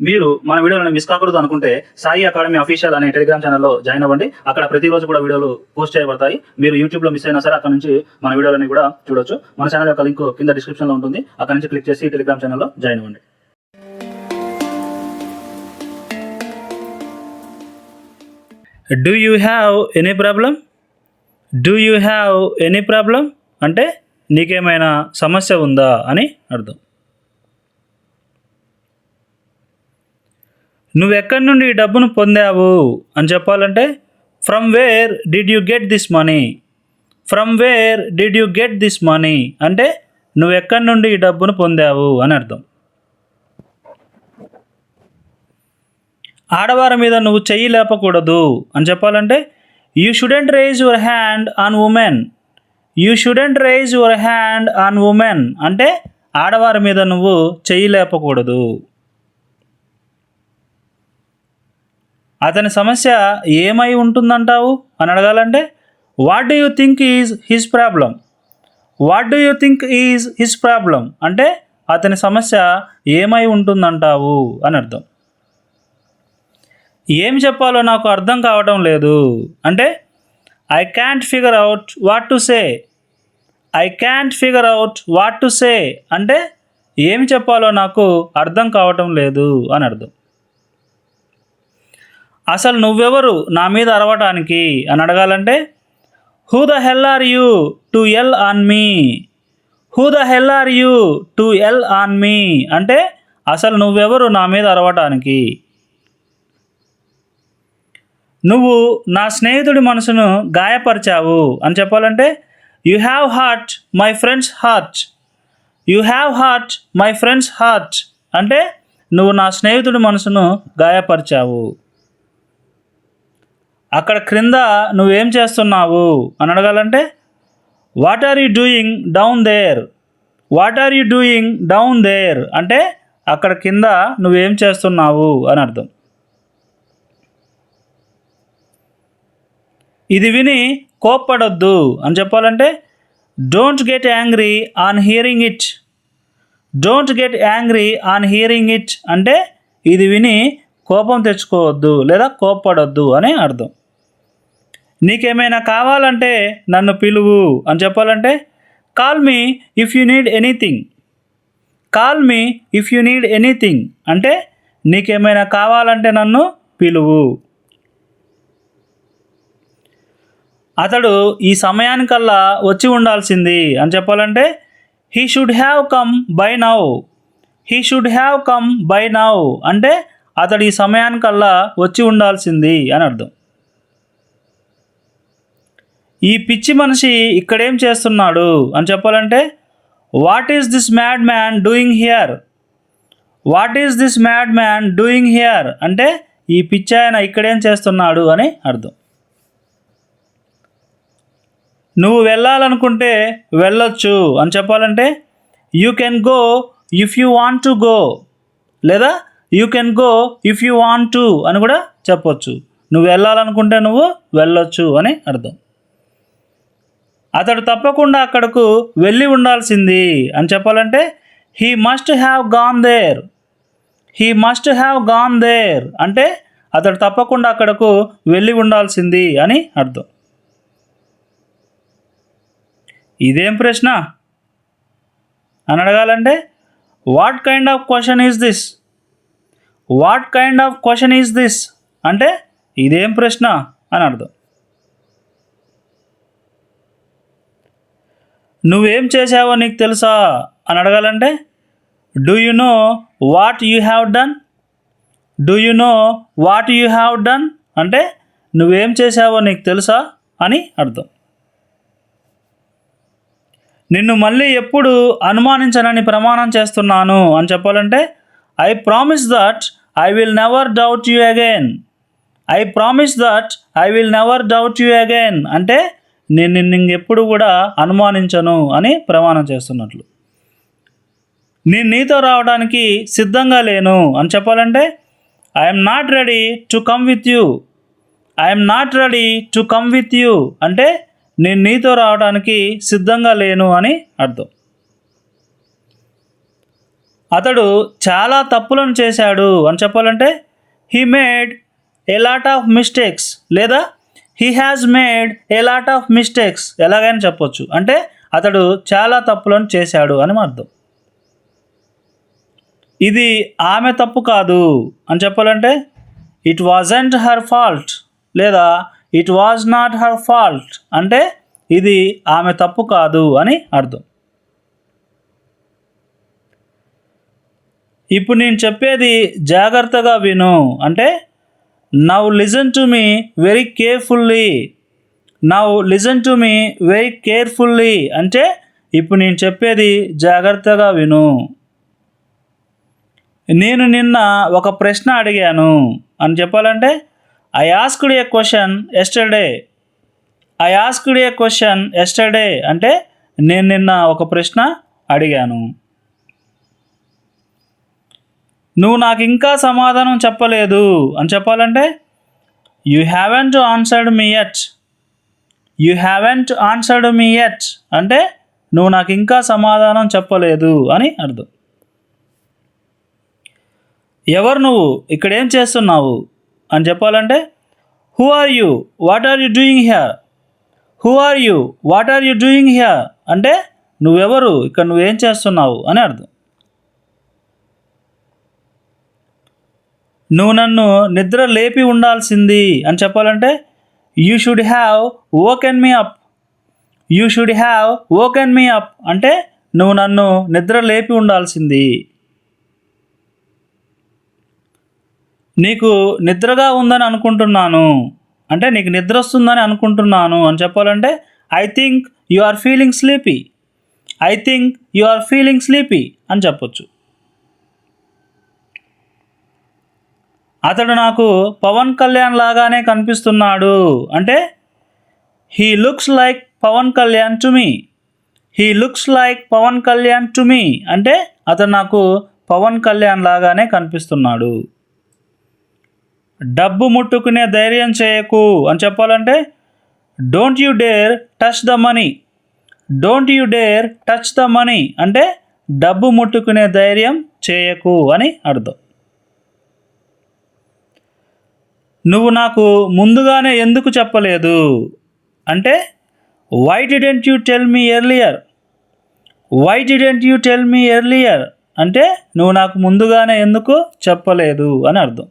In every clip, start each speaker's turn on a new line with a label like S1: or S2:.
S1: మీరు మన వీడియోలను మిస్ కాకూడదు అనుకుంటే సాయి అకాడమీ అఫీషియల్ అనే టెలిగ్రామ్ ఛానల్లో జాయిన్ అవ్వండి. అక్కడ ప్రతిరోజు కూడా వీడియోలు పోస్ట్ చేయబడతాయి. మీరు యూట్యూబ్లో మిస్ అయినా సరే అక్కడ నుంచి మన వీడియోలని కూడా చూడొచ్చు. మన ఛానల్ యొక్క లింక్ కింద డిస్క్రిప్షన్లో ఉంటుంది. అక్కడ నుంచి క్లిక్ చేసి టెలిగ్రామ్ ఛానల్లో జాయిన్ అవ్వండి. Do you have any problem? Do you have any problem అంటే నీకేమైనా సమస్య ఉందా అని అర్థం. నువ్వెక్కడి నుండి ఈ డబ్బును పొందావు అని చెప్పాలంటే from where did you get this money? From where did you get this money అంటే నువ్వెక్కడి నుండి ఈ డబ్బును పొందావు అని అర్థం. ఆడవారి మీద నువ్వు చెయ్యి లేపకూడదు అని చెప్పాలంటే you shouldn't rise your hand on women. You shouldn't rise your hand on women అంటే ఆడవారి మీద నువ్వు చెయ్యి లేపకూడదు. అతని సమస్య ఏమై ఉంటుందంటావు అని అడగాలంటే what do you think is his problem? What do you think is his problem అంటే అతని సమస్య ఏమై ఉంటుందంటావు అని అర్థం. ఏం చెప్పాలో నాకు అర్థం కావటం లేదు అంటే I can't figure out what to say. I can't figure out what to say అంటే ఏమి చెప్పాలో నాకు అర్థం కావటం లేదు అని అర్థం. అసలు నువ్వెవరు నా మీద అరవటానికి అని అడగాలంటే who the hell are you to yell on me? Who the hell are you to yell on me అంటే అసలు నువ్వెవరు నా మీద అరవటానికి. నువ్వు నా స్నేహితుడి మనసును గాయపరిచావు అని చెప్పాలంటే you have hurt my friends heart. You have hurt my friends heart అంటే నువ్వు నా స్నేహితుడి మనసును గాయపరిచావు. అక్కడ క్రింద నువ్వేం చేస్తున్నావు అని అడగాలంటే what are you doing down there? What are you doing down there అంటే అక్కడ కింద నువ్వేం చేస్తున్నావు అని అర్థం. ఇది విని కోప్పడొద్దు అని చెప్పాలంటే don't get angry on hearing it. Don't get angry on hearing it అంటే ఇది విని కోపం తెచ్చుకోవద్దు లేదా కోప్పడొద్దు అని అర్థం. నీకేమైనా కావాలంటే నన్ను పిలువు అని చెప్పాలంటే call me if you need anything. Call me if you need anything అంటే నీకేమైనా కావాలంటే నన్ను పిలువు. అతడు ఈ సమయానికల్లా వచ్చి ఉండాల్సింది అని చెప్పాలంటే he should have come by now. He should have come by now అంటే అతడు ఈ సమయానికల్లా వచ్చి ఉండాల్సింది అని అర్థం. ఈ పిచ్చి మనిషి ఇక్కడేం చేస్తున్నాడు అని చెప్పాలంటే what is this mad man doing here? What is this mad man doing here అంటే ఈ పిచ్చి ఆయన ఇక్కడేం చేస్తున్నాడు అని అర్థం. నువ్వు వెళ్ళాలనుకుంటే వెళ్ళొచ్చు అని చెప్పాలంటే you can go if you want to go లేదా you can go if you want to అని కూడా చెప్పొచ్చు. నువ్వు వెళ్ళాలనుకుంటే నువ్వు వెళ్ళొచ్చు అని అర్థం. అతడు తప్పకుండా అక్కడకు వెళ్ళి ఉండాల్సింది అని చెప్పాలంటే he must have gone there. He must have gone there అంటే అతడు తప్పకుండా అక్కడకు వెళ్ళి ఉండాల్సింది అని అర్థం. ఇదేం ప్రశ్న అని అడగాలంటే what kind of question is this? What kind of question is this అంటే ఇదేం ప్రశ్న అని అర్థం. నువ్వేం చేసావో నీకు తెలుసా అని అడగాలంటే do you know what you have done? Do you know what you have done అంటే నువ్వేం చేసావో నీకు తెలుసా అని అర్థం. నిన్ను మళ్ళీ ఎప్పుడు అనుమానించనని ప్రమాణం చేస్తున్నాను అని చెప్పాలంటే I promise that I will never doubt you again. I promise that I will never doubt you again అంటే నేను నిన్ను ఇంకెప్పుడు కూడా అనుమానించను అని ప్రమాణం చేస్తున్నట్లు. నేను నీతో రావడానికి సిద్ధంగా లేను అని చెప్పాలంటే I'm not ready to come with you. I'm not ready to come with you అంటే నేను నీతో రావడానికి సిద్ధంగా లేను అని అర్థం. అతడు చాలా తప్పులను చేశాడు అని చెప్పాలంటే he made a lot of mistakes లేదా he has made a lot of mistakes ఎలాగైనా చెప్పొచ్చు. అంటే అతడు చాలా తప్పులను చేశాడు అని అర్థం. ఇది ఆమె తప్పు కాదు అని చెప్పాలంటే ఇట్ వాజంట్ హర్ ఫాల్ట్ లేదా it was not her fault అంటే ఇది ఆమె తప్పు కాదు అని అర్థం. ఇప్పుడు నేను చెప్పేది జాగ్రత్తగా విను అంటే now listen to me very carefully. Now listen to me very carefully అంటే ఇప్పుడు నేను చెప్పేది జాగ్రత్తగా విను. నేను నిన్న ఒక ప్రశ్న అడిగాను అని చెప్పాలంటే I asked A question yesterday. I asked A question yesterday అంటే నేను నిన్న ఒక ప్రశ్న అడిగాను. నువ్వు నాకు ఇంకా సమాధానం చెప్పలేదు అని చెప్పాలంటే you haven't answered me yet. You haven't answered me yet అంటే నువ్వు నాకు ఇంకా సమాధానం చెప్పలేదు అని అర్థం. ఎవరు నువ్వు, ఇక్కడ ఏం చేస్తున్నావు అని చెప్పాలంటే who are you, what are you doing here. Who are you, what are you doing here అంటే నువ్వెవరు, ఇక్కడ నువ్వేం చేస్తున్నావు అని అర్థం. నువ్వు నన్ను నిద్ర లేపి ఉండాల్సింది అని చెప్పాలంటే you should have woken me up. You should have woken me up అంటే నువ్వు నన్ను నిద్ర లేపి ఉండాల్సింది. నీకు నిద్రగా ఉందని అనుకుంటున్నాను అంటే నీకు నిద్ర వస్తుందని అనుకుంటున్నాను అని చెప్పాలంటే I think you are feeling sleepy. I think you are feeling sleepy అని చెప్పొచ్చు. అతడు నాకు పవన్ కళ్యాణ్ లాగానే కనిపిస్తున్నాడు అంటే he looks like Pawan Kalyan to me. He looks like Pawan Kalyan to me అంటే అతడు నాకు పవన్ కళ్యాణ్ లాగానే కనిపిస్తున్నాడు. డబ్బు ముట్టుకునే ధైర్యం చేయకు అని చెప్పాలంటే don't you dare touch the money. Don't you dare touch the money అంటే డబ్బు ముట్టుకునే ధైర్యం చేయకు అని అర్థం. నువ్వు నాకు ముందుగానే ఎందుకు చెప్పలేదు అంటే why didn't you tell me earlier. Why didn't you tell me earlier అంటే నువ్వు నాకు ముందుగానే ఎందుకు చెప్పలేదు అని అర్థం.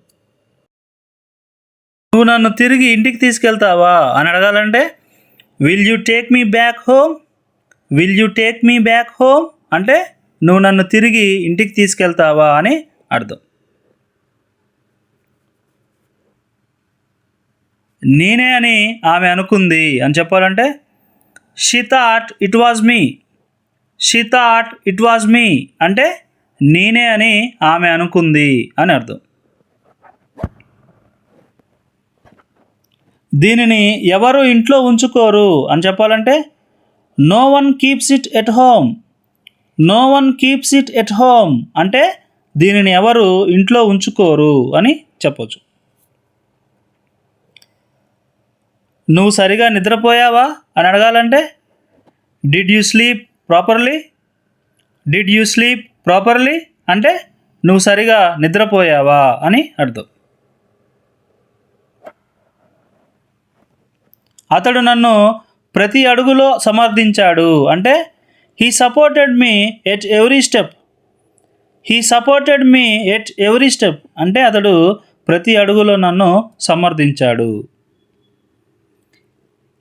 S1: నువ్వు నన్ను తిరిగి ఇంటికి తీసుకెళ్తావా అని అడగాలంటే will you take me back home. Will you take me back home అంటే నువ్వు నన్ను తిరిగి ఇంటికి తీసుకెళ్తావా అని అర్థం. నేనే అని ఆమె అనుకుంది అని చెప్పాలంటే she thought it was me. She thought it was me అంటే నేనే అని ఆమె అనుకుంది అని అర్థం. దీనిని ఎవరు ఇంట్లో ఉంచుకోరు అని చెప్పాలంటే no one keeps it at home. No one keeps it at home అంటే దీనిని ఎవరు ఇంట్లో ఉంచుకోరు అని చెప్పొచ్చు. నువ్వు సరిగా నిద్రపోయావా అని అడగాలంటే did you sleep properly. Did you sleep properly అంటే నువ్వు సరిగా నిద్రపోయావా అని అర్థం. అతడు నన్ను ప్రతి అడుగులో సమర్థించాడు అంటే he supported me at every step. He supported me at every step అంటే అతడు ప్రతి అడుగులో నన్ను సమర్థించాడు.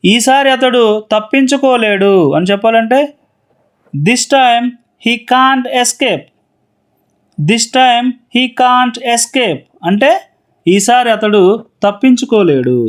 S1: ఈసారి అతడు తప్పించుకోలేడు అని చెప్పాలంటే this time he can't escape. This time he can't escape అంటే ఈసారి అతడు తప్పించుకోలేడు.